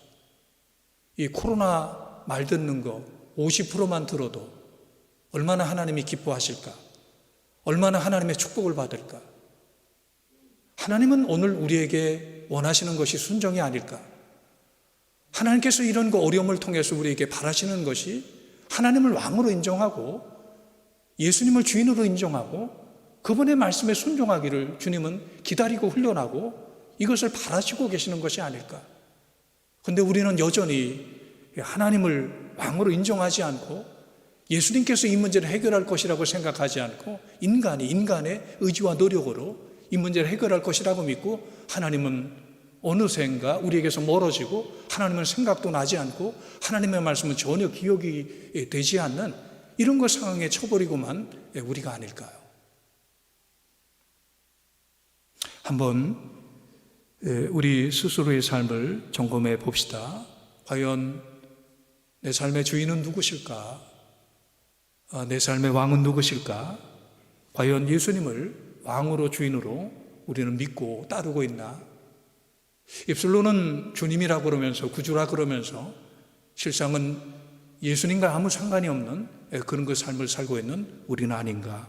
이 코로나 말 듣는 거 50%만 들어도 얼마나 하나님이 기뻐하실까? 얼마나 하나님의 축복을 받을까? 하나님은 오늘 우리에게 원하시는 것이 순종이 아닐까? 하나님께서 이런 거 어려움을 통해서 우리에게 바라시는 것이 하나님을 왕으로 인정하고 예수님을 주인으로 인정하고 그분의 말씀에 순종하기를 주님은 기다리고 훈련하고 이것을 바라시고 계시는 것이 아닐까? 그런데 우리는 여전히 하나님을 왕으로 인정하지 않고 예수님께서 이 문제를 해결할 것이라고 생각하지 않고 인간의 의지와 노력으로 이 문제를 해결할 것이라고 믿고 하나님은 어느샌가 우리에게서 멀어지고 하나님은 생각도 나지 않고 하나님의 말씀은 전혀 기억이 되지 않는 이런 것 상황에 처버리고만 우리가 아닐까요? 한번 우리 스스로의 삶을 점검해 봅시다. 과연 내 삶의 주인은 누구실까? 내 삶의 왕은 누구실까? 과연 예수님을 왕으로 주인으로 우리는 믿고 따르고 있나? 입술로는 주님이라 그러면서 구주라 그러면서 실상은 예수님과 아무 상관이 없는 그런 그 삶을 살고 있는 우리는 아닌가?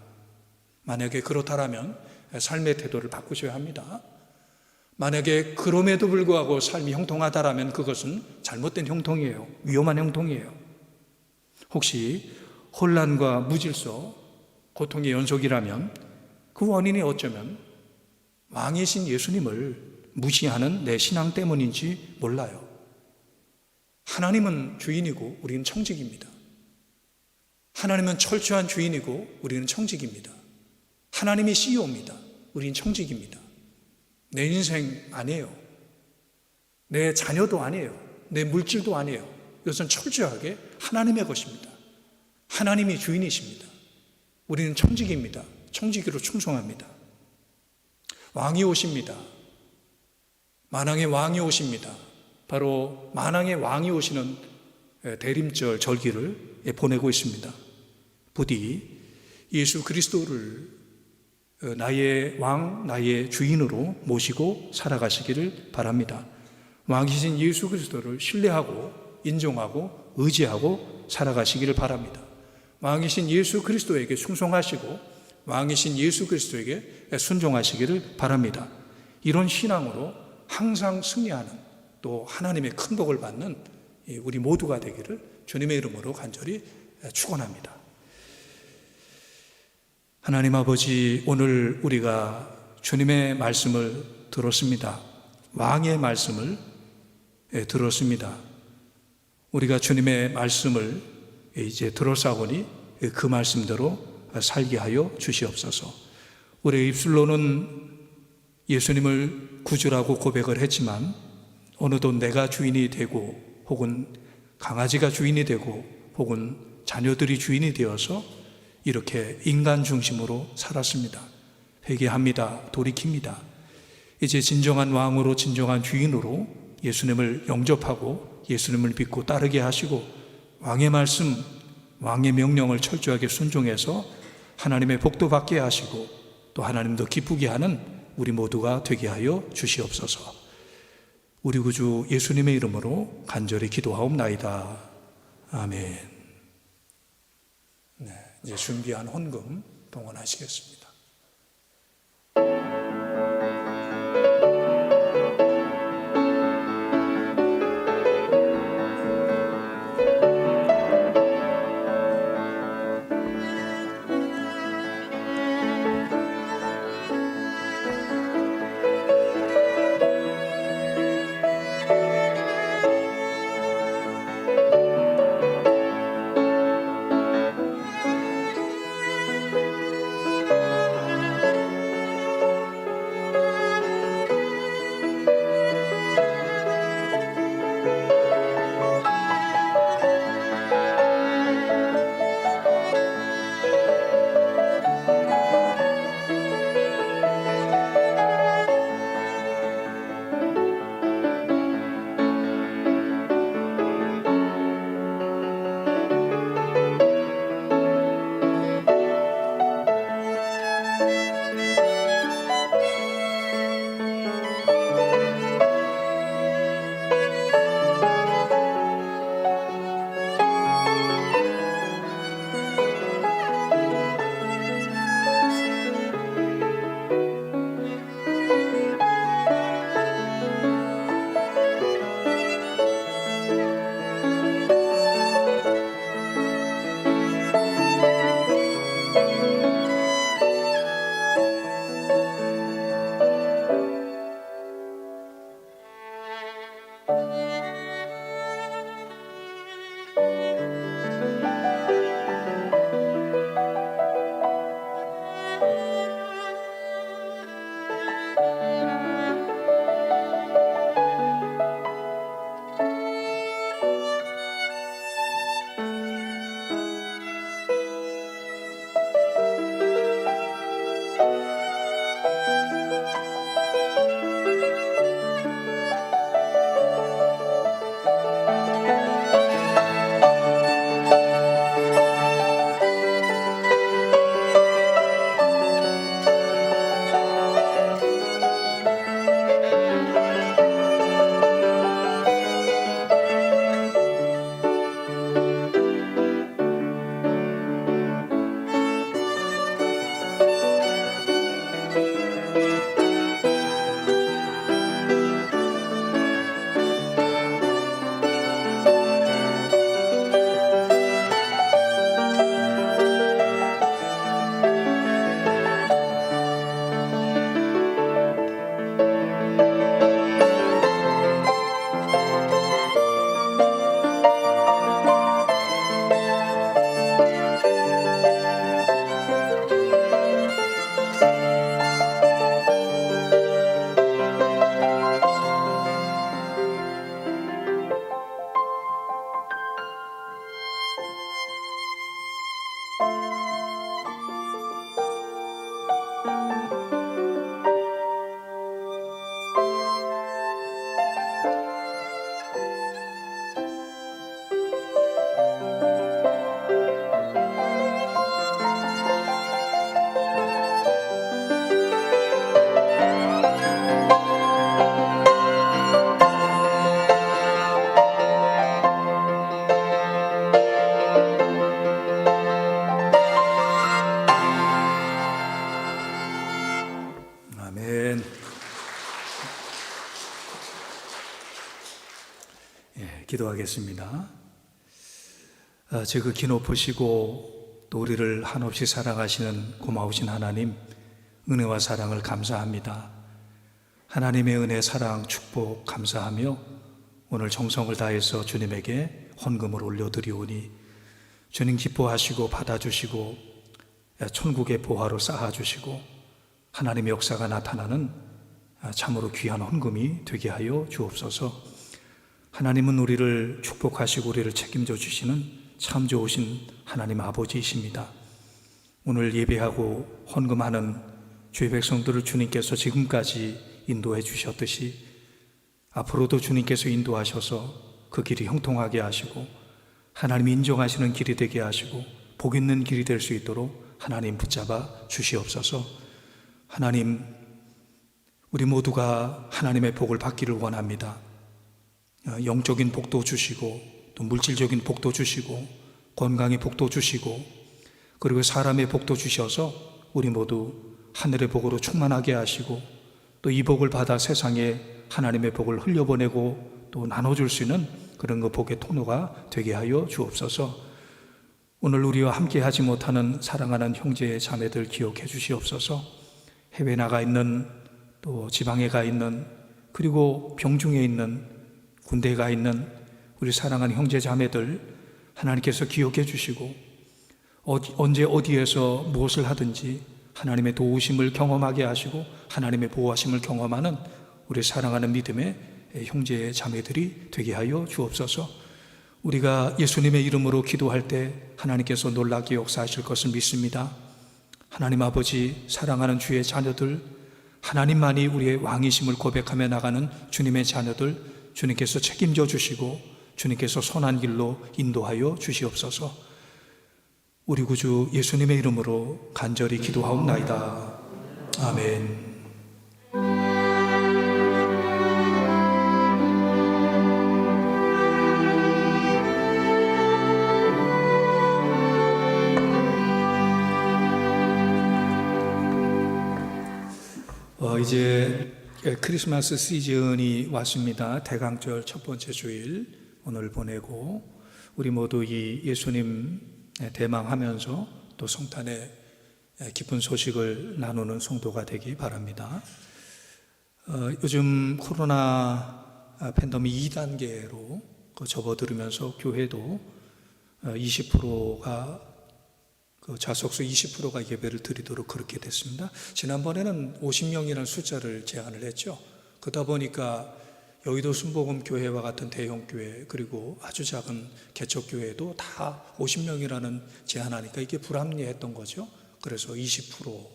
만약에 그렇다면 삶의 태도를 바꾸셔야 합니다. 만약에 그럼에도 불구하고 삶이 형통하다라면 그것은 잘못된 형통이에요. 위험한 형통이에요. 혹시 혼란과 무질서, 고통의 연속이라면 그 원인이 어쩌면 왕이신 예수님을 무시하는 내 신앙 때문인지 몰라요. 하나님은 주인이고 우리는 청직입니다. 하나님은 철저한 주인이고 우리는 청직입니다. 하나님이 CEO입니다. 우리는 청직입니다. 내 인생 아니에요. 내 자녀도 아니에요. 내 물질도 아니에요. 이것은 철저하게 하나님의 것입니다. 하나님이 주인이십니다. 우리는 청직입니다. 청지기로 충성합니다. 왕이 오십니다. 만왕의 왕이 오십니다. 바로 만왕의 왕이 오시는 대림절 절기를 보내고 있습니다. 부디 예수 그리스도를 나의 왕, 나의 주인으로 모시고 살아가시기를 바랍니다. 왕이신 예수 그리스도를 신뢰하고 인정하고 의지하고 살아가시기를 바랍니다. 왕이신 예수 그리스도에게 충성하시고 왕이신 예수 그리스도에게 순종하시기를 바랍니다. 이런 신앙으로 항상 승리하는 또 하나님의 큰 복을 받는 우리 모두가 되기를 주님의 이름으로 간절히 축원합니다. 하나님 아버지, 오늘 우리가 주님의 말씀을 들었습니다. 왕의 말씀을 들었습니다. 우리가 주님의 말씀을 이제 들었사오니 그 말씀대로 살게 하여 주시옵소서. 우리의 입술로는 예수님을 구주라고 고백을 했지만 어느덧 내가 주인이 되고 혹은 강아지가 주인이 되고 혹은 자녀들이 주인이 되어서 이렇게 인간 중심으로 살았습니다. 회개합니다. 돌이킵니다. 이제 진정한 왕으로, 진정한 주인으로 예수님을 영접하고 예수님을 믿고 따르게 하시고 왕의 말씀, 왕의 명령을 철저하게 순종해서 하나님의 복도 받게 하시고 또 하나님도 기쁘게 하는 우리 모두가 되게 하여 주시옵소서. 우리 구주 예수님의 이름으로 간절히 기도하옵나이다. 아멘. 네, 이제 준비한 헌금 동원하시겠습니다. 기도하겠습니다. 지극히 높으시고 또 우리를 한없이 사랑하시는 고마우신 하나님, 은혜와 사랑을 감사합니다. 하나님의 은혜, 사랑, 축복 감사하며 오늘 정성을 다해서 주님에게 헌금을 올려드리오니 주님 기뻐하시고 받아주시고 천국의 보화로 쌓아주시고 하나님의 역사가 나타나는 참으로 귀한 헌금이 되게 하여 주옵소서. 하나님은 우리를 축복하시고 우리를 책임져 주시는 참 좋으신 하나님 아버지이십니다. 오늘 예배하고 헌금하는 주의 백성들을 주님께서 지금까지 인도해 주셨듯이 앞으로도 주님께서 인도하셔서 그 길이 형통하게 하시고 하나님이 인정하시는 길이 되게 하시고 복 있는 길이 될 수 있도록 하나님 붙잡아 주시옵소서. 하나님, 우리 모두가 하나님의 복을 받기를 원합니다. 영적인 복도 주시고 또 물질적인 복도 주시고 건강의 복도 주시고 그리고 사람의 복도 주셔서 우리 모두 하늘의 복으로 충만하게 하시고 또 이 복을 받아 세상에 하나님의 복을 흘려보내고 또 나눠줄 수 있는 그런 그 복의 통로가 되게 하여 주옵소서. 오늘 우리와 함께 하지 못하는 사랑하는 형제 자매들 기억해 주시옵소서. 해외 나가 있는 또 지방에 가 있는 그리고 병중에 있는 군대에 가 있는 우리 사랑하는 형제 자매들 하나님께서 기억해 주시고 언제 어디에서 무엇을 하든지 하나님의 도우심을 경험하게 하시고 하나님의 보호하심을 경험하는 우리 사랑하는 믿음의 형제 자매들이 되게 하여 주옵소서. 우리가 예수님의 이름으로 기도할 때 하나님께서 놀랍게 역사하실 것을 믿습니다. 하나님 아버지, 사랑하는 주의 자녀들, 하나님만이 우리의 왕이심을 고백하며 나가는 주님의 자녀들 주님께서 책임져 주시고 주님께서 선한 길로 인도하여 주시옵소서. 우리 구주 예수님의 이름으로 간절히 기도하옵나이다. 아멘. 이제 크리스마스 시즌이 왔습니다. 대강절 첫 번째 주일 오늘 보내고 우리 모두 이 예수님 대망하면서 또 성탄의 기쁜 소식을 나누는 성도가 되기 바랍니다. 요즘 코로나 팬데믹 2단계로 접어들으면서 교회도 20%가 좌석수 20%가 예배를 드리도록 그렇게 됐습니다. 지난번에는 50명이라는 숫자를 제한을 했죠. 그러다 보니까 여의도 순복음 교회와 같은 대형 교회 그리고 아주 작은 개척 교회도 다 50명이라는 제한하니까 이게 불합리했던 거죠. 그래서 20%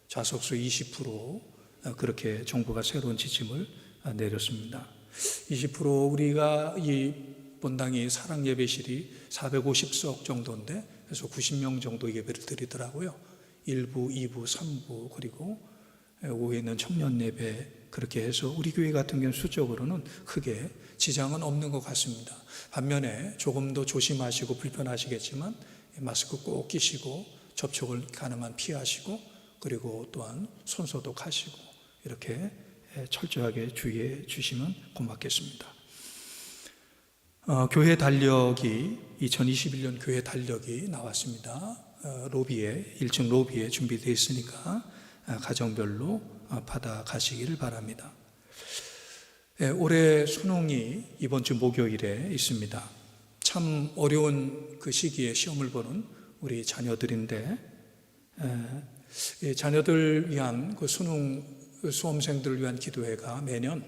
좌석수 20% 그렇게 정부가 새로운 지침을 내렸습니다. 20% 우리가 이 본당이 사랑 예배실이 450석 정도인데 그래서 90명 정도 예배를 드리더라고요. 1부, 2부, 3부 그리고 오후에는 청년 예배 그렇게 해서 우리 교회 같은 경우는 수적으로는 크게 지장은 없는 것 같습니다. 반면에 조금 더 조심하시고 불편하시겠지만 마스크 꼭 끼시고 접촉을 가능한 피하시고 그리고 또한 손소독하시고 이렇게 철저하게 주의해 주시면 고맙겠습니다. 교회 달력이 2021년 교회 달력이 나왔습니다. 로비에 1층 로비에 준비되어 있으니까 가정별로 받아가시기를 바랍니다. 올해 수능이 이번 주 목요일에 있습니다. 참 어려운 그 시기에 시험을 보는 우리 자녀들인데 자녀들 위한 그 수능 수험생들을 위한 기도회가 매년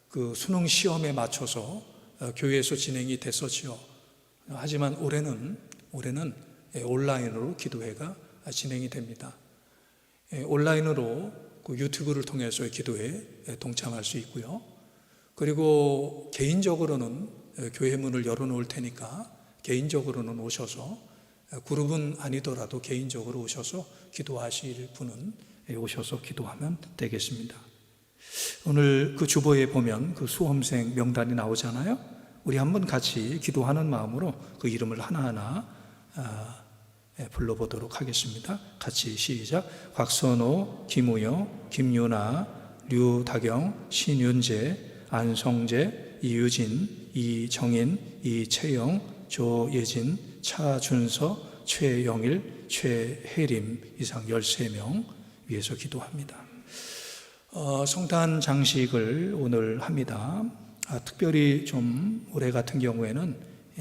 그 수능 시험에 맞춰서 교회에서 진행이 됐었지요. 하지만 올해는 온라인으로 기도회가 진행이 됩니다. 온라인으로 그 유튜브를 통해서 기도회에 동참할 수 있고요. 그리고 개인적으로는 교회 문을 열어놓을 테니까 개인적으로는 오셔서 그룹은 아니더라도 개인적으로 오셔서 기도하실 분은 오셔서 기도하면 되겠습니다. 오늘 그 주보에 보면 그 수험생 명단이 나오잖아요. 우리 한번 같이 기도하는 마음으로 그 이름을 하나하나 불러보도록 하겠습니다. 같이 시작. 곽선호, 김우영, 김유나, 류다경, 신윤재, 안성재, 이유진, 이정인, 이채영, 조예진, 차준서, 최영일, 최혜림 이상 13명 위해서 기도합니다. 성탄 장식을 오늘 합니다. 특별히 좀 올해 같은 경우에는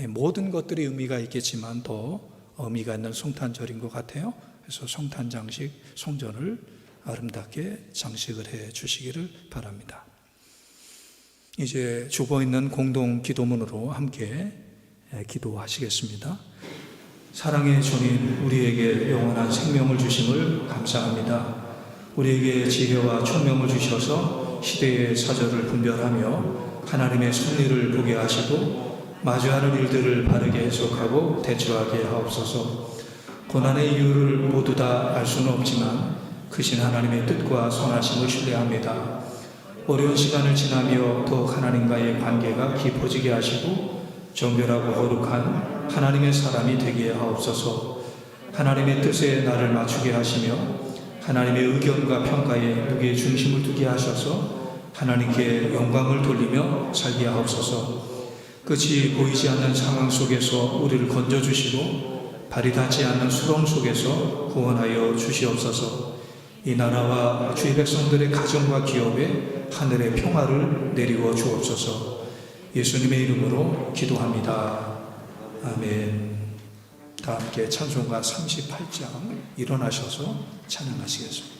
모든 것들이 의미가 있겠지만 더 의미가 있는 성탄절인 것 같아요. 그래서 성탄 장식, 성전을 아름답게 장식을 해 주시기를 바랍니다. 이제 주보 있는 공동 기도문으로 함께 기도하시겠습니다. 사랑의 주님, 우리에게 영원한 생명을 주심을 감사합니다. 우리에게 지혜와 총명을 주셔서 시대의 사절을 분별하며 하나님의 섭리를 보게 하시고 마주하는 일들을 바르게 해석하고 대처하게 하옵소서. 고난의 이유를 모두 다 알 수는 없지만 크신 하나님의 뜻과 선하심을 신뢰합니다. 어려운 시간을 지나며 더욱 하나님과의 관계가 깊어지게 하시고 정결하고 거룩한 하나님의 사람이 되게 하옵소서. 하나님의 뜻에 나를 맞추게 하시며 하나님의 의견과 평가에 무게 중심을 두게 하셔서 하나님께 영광을 돌리며 살게 하옵소서. 끝이 보이지 않는 상황 속에서 우리를 건져주시고 발이 닿지 않는 수렁 속에서 구원하여 주시옵소서. 이 나라와 주의 백성들의 가정과 기업에 하늘의 평화를 내리워 주옵소서. 예수님의 이름으로 기도합니다. 아멘. 다 함께 찬송가 38장 일어나셔서 찬양하시겠습니다.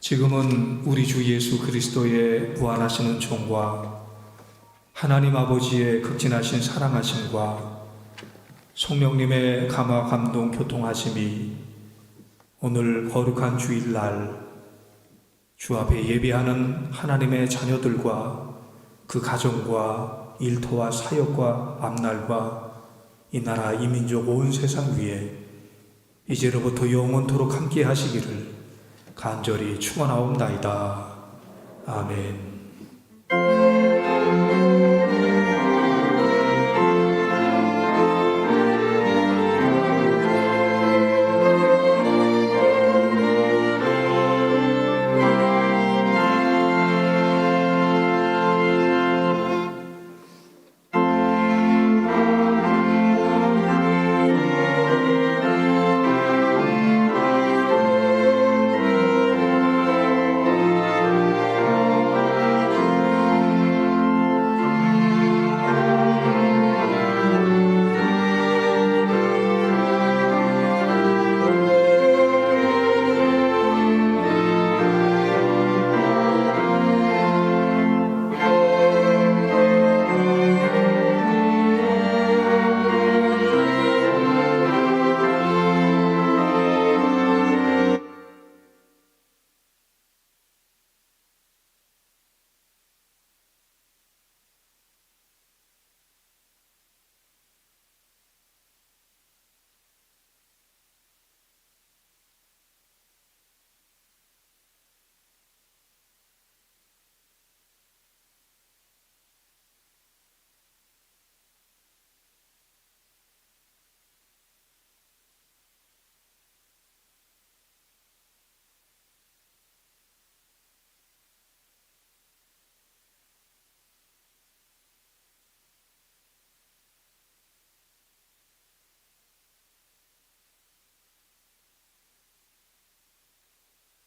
지금은 우리 주 예수 그리스도의 부활하시는 종과 하나님 아버지의 극진하신 사랑하심과 성령님의 감화 감동 교통하심이 오늘 거룩한 주일날 주 앞에 예배하는 하나님의 자녀들과 그 가정과 일터와 사역과 앞날과 이 나라 이 민족 온 세상 위에 이제로부터 영원토록 함께 하시기를 간절히 축원하옵나이다. 아멘.